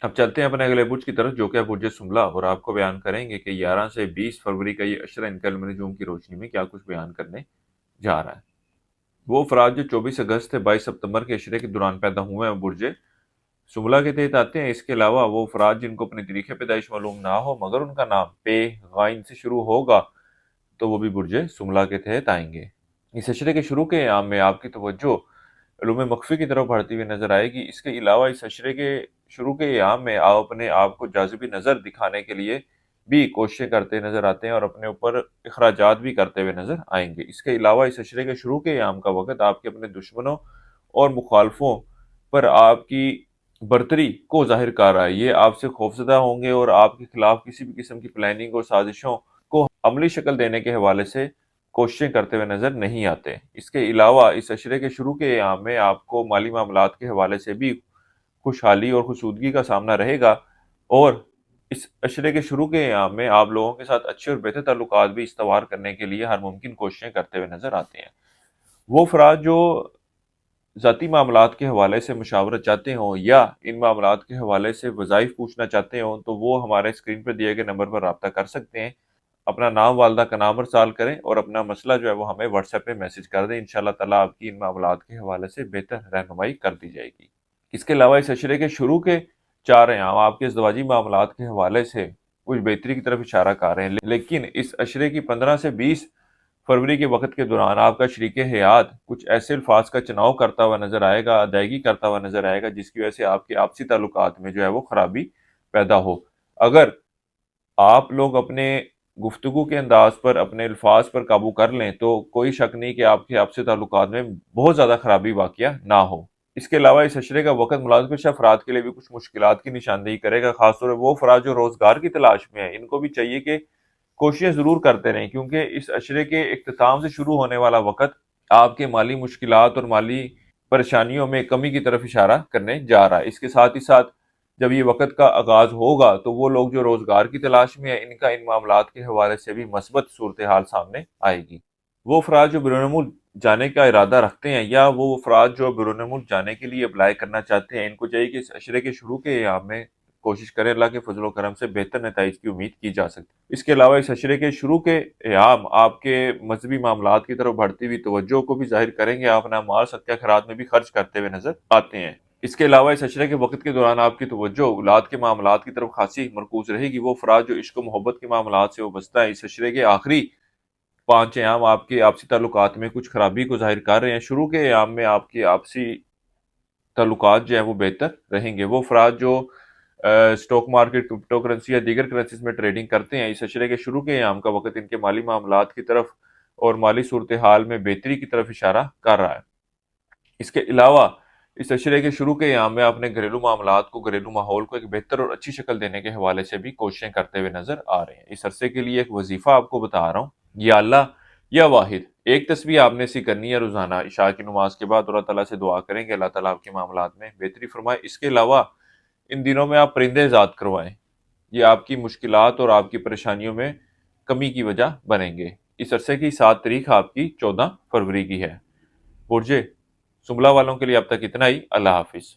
अब चलते हैं अपने अगले बुर्ज की तरफ, जो कि है बुर्ज सुमला, और आपको बयान करेंगे कि 11 से 20 फरवरी का ये अशरा इनका नजूम की रोशनी में क्या कुछ बयान करने जा रहा है। वो अफराद जो 24 अगस्त से 22 सितंबर के अशरे के दौरान पैदा हुए हैं बुर्ज सुमला के तहत आते हैं। इसके अलावा वो अफराद जिनको अपनी तारीख पैदाइश मालूम ना हो मगर उनका नाम पे गाइन से शुरू होगा, तो वो भी बुर्ज सुमला के तहत आएंगे। इस अशरे के शुरू के आम में आपकी तवज्जो उलूम मख्फी की तरफ बढ़ती हुई नजर आएगी। इसके अलावा इस अशरे के शुरू के आम में आप अपने आप को जाज़िबी नज़र दिखाने के लिए भी कोशिशें करते नजर आते हैं और अपने ऊपर अखराजात भी करते हुए नजर आएंगे। इसके अलावा इस अशरे के शुरू के आम का वक़्त आपके अपने दुश्मनों और मुखालफों पर आपकी बर्तरी को जाहिर कर रहा है। ये आपसे खौफजदा होंगे और आपके खिलाफ किसी भी किस्म की प्लानिंग और साजिशों को अमली शक्ल देने के हवाले से कोशिशें करते हुए नजर नहीं आते। इसके अलावा इस अशरे के शुरू के आम में आपको माली मामलात के हवाले से भी खुशहाली और खुशूदगी का सामना रहेगा, और इस अशरे के शुरू के आम में आप लोगों के साथ अच्छे और बेहतर ताल्लुकात भी इस्तवार करने के लिए हर मुमकिन कोशिशें करते हुए नजर आते हैं। वो अफराद जो ज़ाती मामलात के हवाले से मुशावरत चाहते हों या इन मामलात के हवाले से वज़ाइफ पूछना चाहते हों, तो वो हमारे स्क्रीन पर दिए गए नंबर पर रब्ता कर सकते हैं। अपना नाम, वालदा का नाम अरसाल करें और अपना मसला जो है वो हमें व्हाट्सएप पे मैसेज कर दें। इंशाअल्लाह ताला आपकी इन मामलात के हवाले से बेहतर रहनुमाई कर दी जाएगी। इसके अलावा इस अशरे के शुरू के 4 अयाम आपके ज़वाजी मामलात के हवाले से कुछ बेहतरी की तरफ इशारा कर रहे हैं, लेकिन इस अशरे की 15 से 20 फरवरी के वक़्त के दौरान आपका शरीके हयात कुछ ऐसे अल्फाज का चुनाव करता हुआ नज़र आएगा, अदायगी करता हुआ नज़र आएगा, जिसकी वजह से आपके आपसी ताल्लुकात में जो है वो खराबी पैदा हो। अगर आप लोग अपने गुफ्तगू के अंदाज पर, अपने अल्फाज पर काबू कर लें, तो कोई शक नहीं कि आपके आपसी ताल्लुकात में बहुत ज़्यादा खराबी वाक़या ना हो। इसके अलावा इस अशरे का वक़्त मुलाज़िम अफराद के लिए भी कुछ मुश्किलात की निशानदेही करेगा, खासतौर पर वो अफराद जो रोज़गार की तलाश में हैं। इनको भी चाहिए कि कोशिशें ज़रूर करते रहें, क्योंकि इस अशरे के इख्तिताम से शुरू होने वाला वक़्त आपके माली मुश्किलात और माली परेशानियों में कमी की तरफ इशारा करने जा रहा है। इसके साथ ही साथ जब ये वक़्त का आगाज़ होगा, तो वो लोग जो रोज़गार की तलाश में हैं, इनका इन मामलात के हवाले से भी मस्बत सूरत-ए-हाल सामने आएगी। वो अफराद जो बैरून मुल्क जाने का इरादा रखते हैं या वो अफराद जो बैरून मुल्क जाने के लिए अप्लाई करना चाहते हैं, इनको चाहिए कि इस अशरे के शुरू के अयाम में कोशिश करें। अल्लाह के फजल व करम से बेहतर नताइज की उम्मीद की जा सकती है। इसके अलावा इस अशरे के शुरू के अयाम आपके मजहबी मामलात की तरफ बढ़ती हुई तवज्जो को भी जाहिर करेंगे। आप अपना माल सदका खैरात में भी खर्च करते हुए नजर आते हैं। इसके अलावा इस अशरे के वक़्त के दौरान आपकी तवज्जो औलाद के मामलात की तरफ खासी मरकूज रहेगी। वो अफराद जो इश्क व मोहब्बत के मामलात से वाबस्ता है, इस अशरे के आखिरी 5 अयाम आपके आपसी ताल्लुकात में कुछ खराबी को जाहिर कर रहे हैं। शुरू के अयाम में आपके आपसी ताल्लुकात जो हैं वो बेहतर रहेंगे। वो अफराद जो स्टॉक मार्केट, क्रिप्टो करेंसी या दीगर करेंसीज में ट्रेडिंग करते हैं, इस अशरे के शुरू के अयाम का वक़्त इनके माली मामलात की तरफ और माली सूरत-ए-हाल में बेहतरी की तरफ इशारा कर रहा है। इसके अलावा इस अशरे के शुरू के अयाम में अपने घरेलू मामलात को, घरेलू माहौल को एक बेहतर और अच्छी शक्ल देने के हवाले से भी कोशिशें करते हुए नज़र आ रहे हैं। इस अरसे के लिए एक वजीफ़ा आपको बता रहा हूँ, या अल्लाह या वाहिद, एक तस्बीह आपने सी करनी है रोज़ाना इशा की नमाज के बाद, और अल्लाह ताला से दुआ करेंगे अल्लाह ताला आपके मामलात में बेहतरी फरमाए। इसके अलावा इन दिनों में आप परिंदे ज़ात करवाएं, ये आपकी मुश्किलात और आपकी परेशानियों में कमी की वजह बनेंगे। इस अरसे की 7 तारीख आपकी 14 फरवरी की है। पुरजे सुमला वालों के लिए अब तक इतना ही। अल्लाह हाफिज़।